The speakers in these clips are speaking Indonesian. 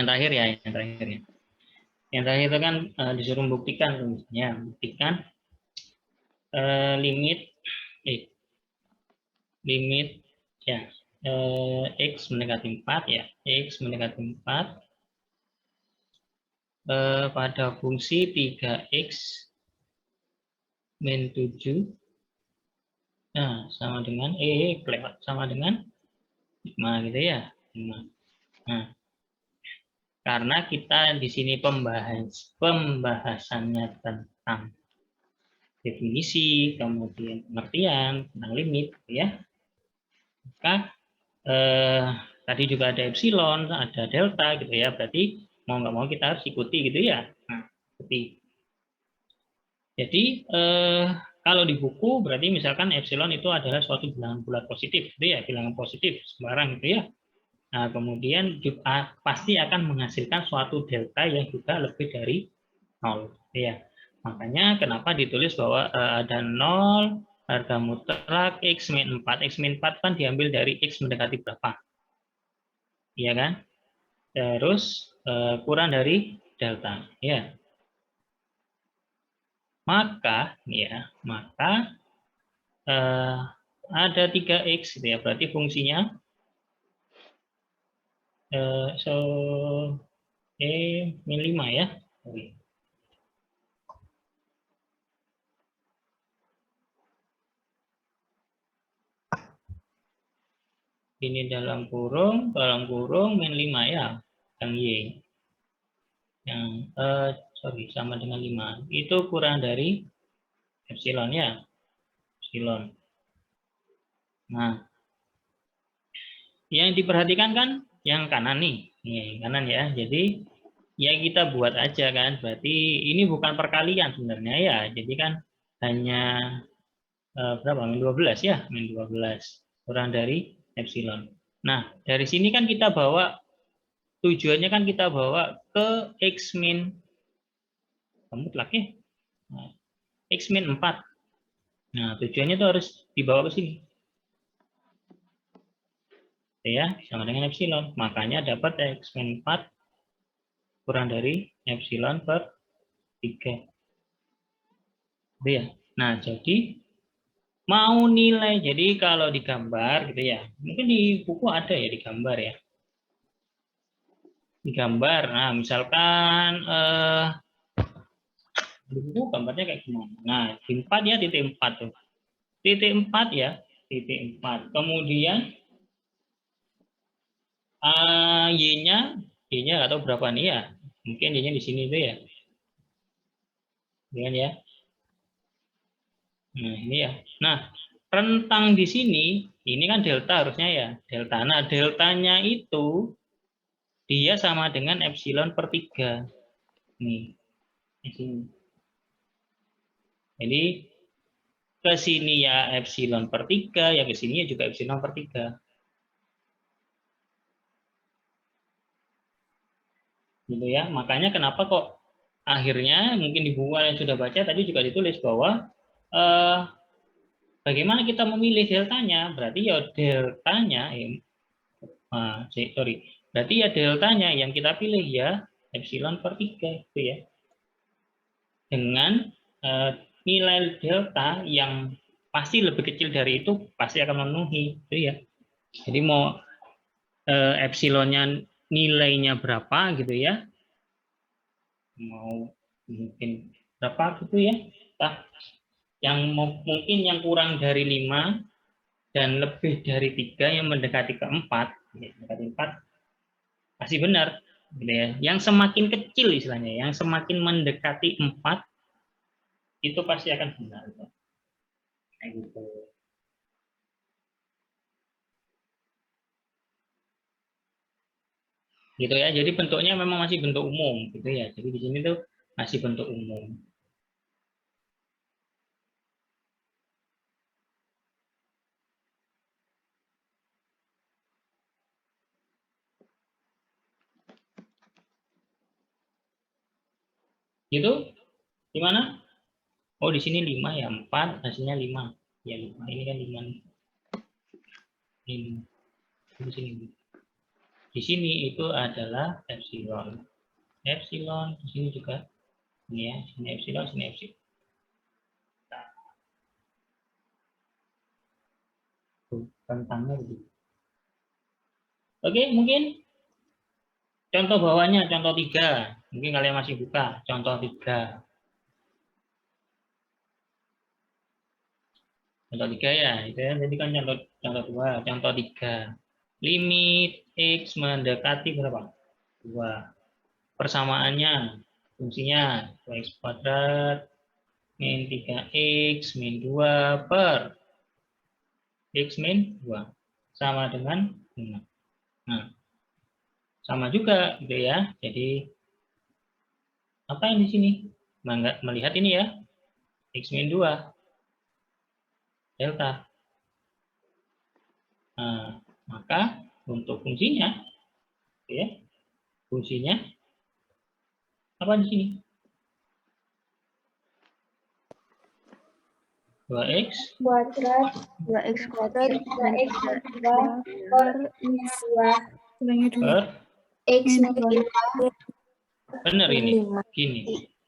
Yang terakhir ya, yang terakhir ya. Yang terakhir itu kan disuruh membuktikan, misalnya buktikan limit ya x mendekati 4 ya, x mendekati 4 pada fungsi 3x min 7 sama dengan sama dengan 5 gitu ya. 5. Nah, karena kita di sini pembahasannya tentang definisi, kemudian pengertian tentang limit, ya. Maka tadi juga ada epsilon, ada delta, gitu ya. Berarti mau nggak mau kita harus ikuti, gitu ya. Nah, jadi kalau di buku berarti misalkan epsilon itu adalah suatu bilangan bulat positif, gitu ya, bilangan positif sembarang, gitu ya. Nah, kemudian juga pasti akan menghasilkan suatu delta yang juga lebih dari 0. Ya. Makanya kenapa ditulis bahwa ada 0, harga mutlak X min 4. X min 4 kan diambil dari X mendekati berapa. Iya kan? Terus kurang dari delta. Ya. Maka ada 3X, gitu ya. Berarti fungsinya min 5 ya. Ini dalam kurung min 5 ya, yang Y. Yang sama dengan 5. Itu kurang dari epsilon ya. Epsilon. Nah, yang diperhatikan kan yang kanan nih. Yang kanan ya. Jadi ya kita buat aja kan. Berarti ini bukan perkalian sebenarnya ya. Jadi kan hanya berapa? Min 12 ya, min 12 kurang dari epsilon. Nah, dari sini kan kita bawa tujuannya kan kita bawa ke X min mutlak ya. Nah, X min 4. Nah, tujuannya itu harus dibawa ke sini. Ya, sama dengan epsilon. Makanya dapat X min 4 kurang dari epsilon per 3. Ya. Nah, jadi mau nilai, jadi kalau digambar gitu ya, mungkin di buku ada ya digambar ya. Digambar, nah misalkan di buku gambarnya kayak gimana. Nah, di 4 ya, titik 4 tuh. Titik 4 ya, titik 4. Kemudian Y-nya atau berapa nih ya? Mungkin Y-nya di sini tuh ya. Dengan ya. Nah, ini ya. Nah, rentang di sini, ini kan delta harusnya ya. Delta. Nah, deltanya itu dia sama dengan epsilon per 3. Nih. Di sini. Jadi, ke sini ya epsilon per 3, ya ke sini juga epsilon per 3. Gitu ya. Makanya kenapa kok akhirnya mungkin di buku yang sudah baca tadi juga ditulis bahwa bagaimana kita memilih deltanya? Berarti ya deltanya berarti ya deltanya yang kita pilih ya epsilon per 3 itu ya. Dengan nilai delta yang pasti lebih kecil dari itu pasti akan memenuhi itu ya. Jadi mau epsilonnya nilainya berapa gitu ya. Mau mungkin berapa gitu ya. Nah, yang mungkin yang kurang dari 5 dan lebih dari 3 yang mendekati ke 4, mendekati 4 pasti benar. Gitu ya. Yang semakin kecil istilahnya, yang semakin mendekati 4 itu pasti akan benar. Kayak gitu. Gitu ya. Jadi bentuknya memang masih bentuk umum gitu ya. Jadi di sini tuh masih bentuk umum. Gitu? Gimana? Oh, di sini 5 ya, 4 hasilnya 5. Ya 5. Ini kan 5 nih. Ini di sini. di sini itu adalah epsilon. Epsilon di sini juga ini ya, sini epsilon, sini epsilon. Tentangnya begitu. Oke, mungkin contoh bawahnya, contoh 3. Mungkin kalian masih buka contoh 3. Contoh 3 ya, itu ya. Jadi kan contoh 2, contoh 3. Limit X mendekati berapa? 2. Persamaannya, fungsinya 2x kuadrat min 3x min 2 per x min 2 sama dengan 5. Nah, sama juga gitu ya. Jadi apa yang di sini? Melihat ini ya, x min 2 delta. Nah, maka untuk fungsinya ya, fungsinya apa di sini? 2x kuadrat 2x kuadrat 2x kuadrat per x 2 per x min 5 benar min ini 5 gini.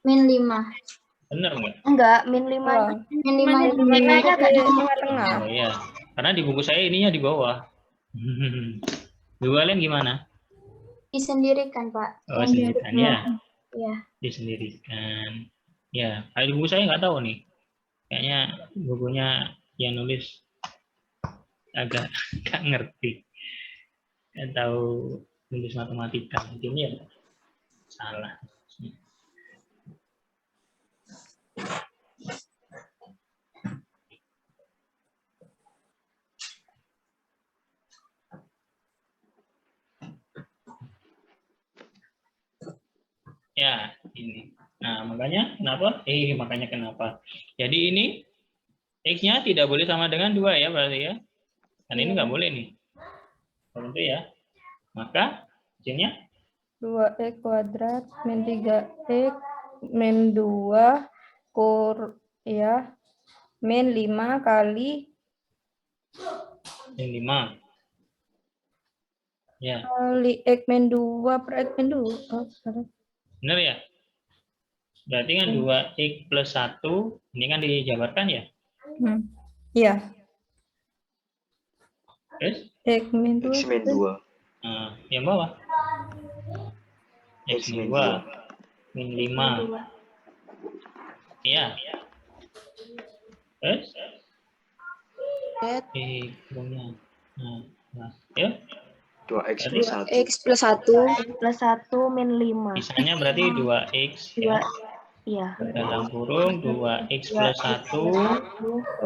min 5 Benar enggak? enggak min 5 min 5 nya agak di tengah-tengah. Oh iya, karena di buku saya ininya di bawah. Dua kalian gimana? disendirikan Pak. Oh, sendirikan ya. Ya. Disendirikan. Ya, kalau di buku saya nggak tahu nih. Kayaknya bukunya yang nulis agak nggak ngerti. Nggak tahu nulis matematika. Mungkin ya salah. Ya, ini. Nah, makanya kenapa? Jadi ini X-nya tidak boleh sama dengan 2 ya, berarti ya. Dan ini nggak boleh nih. Tentu ya. Maka hasilnya 2x kuadrat min 3x min 2 min 5 kali min 5. Ya, x min 2 per x min 2. Oh, sorry. benar ya? Berarti kan 2x plus 1, ini kan dijabarkan ya? Iya. Terus? X min 2. X min 2. Nah, yang bawah? X min 2. Min 5. Iya. Terus? Kurangnya. Nah, ya. 2x plus 1. X plus 1 min 5. Sisanya berarti 2x ya. Iya. Dalam kurung 2x plus 1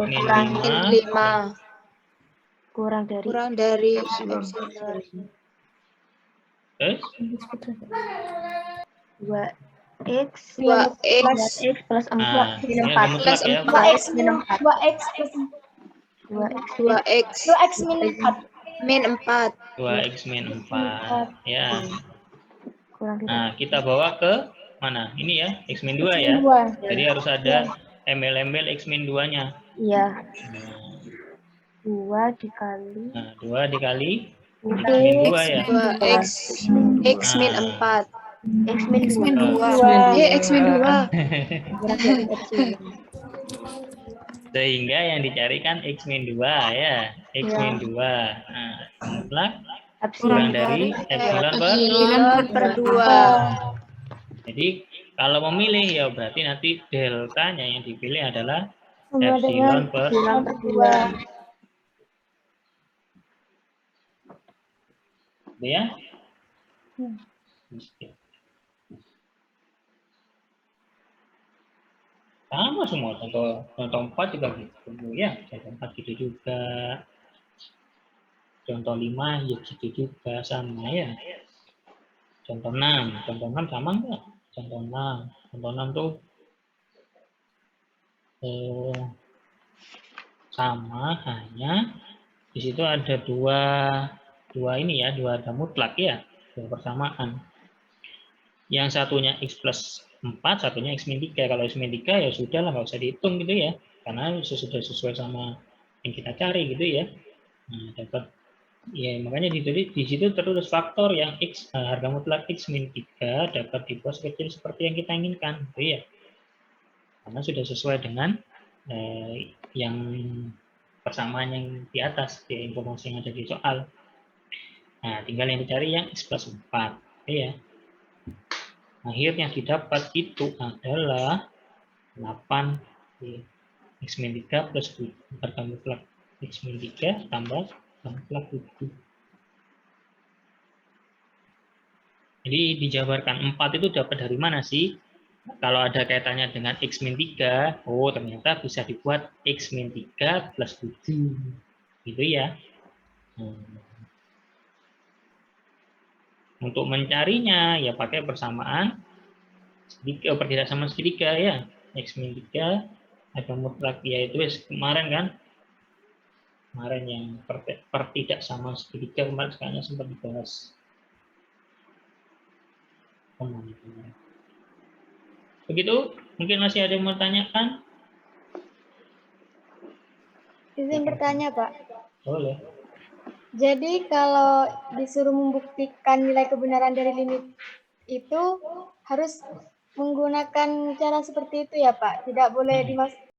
min 5 kurang dari Epsilon. Terus? 2x plus 4 Nah, min ini 4 mutlak ya. 2x min 4 2x min 4 2x min 4 ya. kurang dari Nah, kita bawa ke mana? Ini ya, x min 2 ya. Jadi harus ada embel-embel x min 2-nya. iya Nah, 2 dikali 2 dikali x min 2 ya. 2x x min 4 x min 2 x min 2 Sehingga yang dicarikan x min 2 ya. X min 2. Nah, mutlak kurang dari epsilon per 2 Jadi kalau memilih ya berarti nanti deltanya yang dipilih adalah epsilon per 2 ya. Sama semua contoh 4 juga gitu ya. Contoh 4 gitu juga. Contoh 5 ya gitu juga sama ya. Contoh 6 sama enggak? Contoh 6 tuh sama, hanya di situ ada dua ini ya, dua ada mutlak ya, dua persamaan. Yang satunya x plus 4, satunya x min 3. Kalau x min 3 ya sudah lah, nggak usah dihitung gitu ya, karena sudah sesuai sama yang kita cari gitu ya. Nah, dapat Ya, makanya ditulis di situ tertulis faktor yang X, harga mutlak X min 3 dapat dibuat sekecil seperti yang kita inginkan. Itu ya. Karena sudah sesuai dengan yang persamaan yang di atas, ya, informasi yang ada di soal. Nah, tinggal yang dicari yang X plus 4. Itu ya. Akhirnya didapat itu adalah 8 X min 3 plus 7. Harga mutlak X min 3 tambah harga mutlak 7. Jadi dijabarkan 4 itu dapat dari mana sih? Kalau ada kaitannya dengan X min 3, oh ternyata bisa dibuat X min 3 plus 7. Gitu ya. Untuk mencarinya, ya pakai persamaan pertidak segitiga ya. X min 3 ada mutlak, yaitu kemarin kan. Kemarin yang pertidak sama segitiga, kemarin sekalian sempat dibahas. Begitu, mungkin masih ada yang mau tanyakan? Izin bertanya, Pak. Boleh. Jadi kalau disuruh membuktikan nilai kebenaran dari limit itu harus menggunakan cara seperti itu ya, Pak? Tidak boleh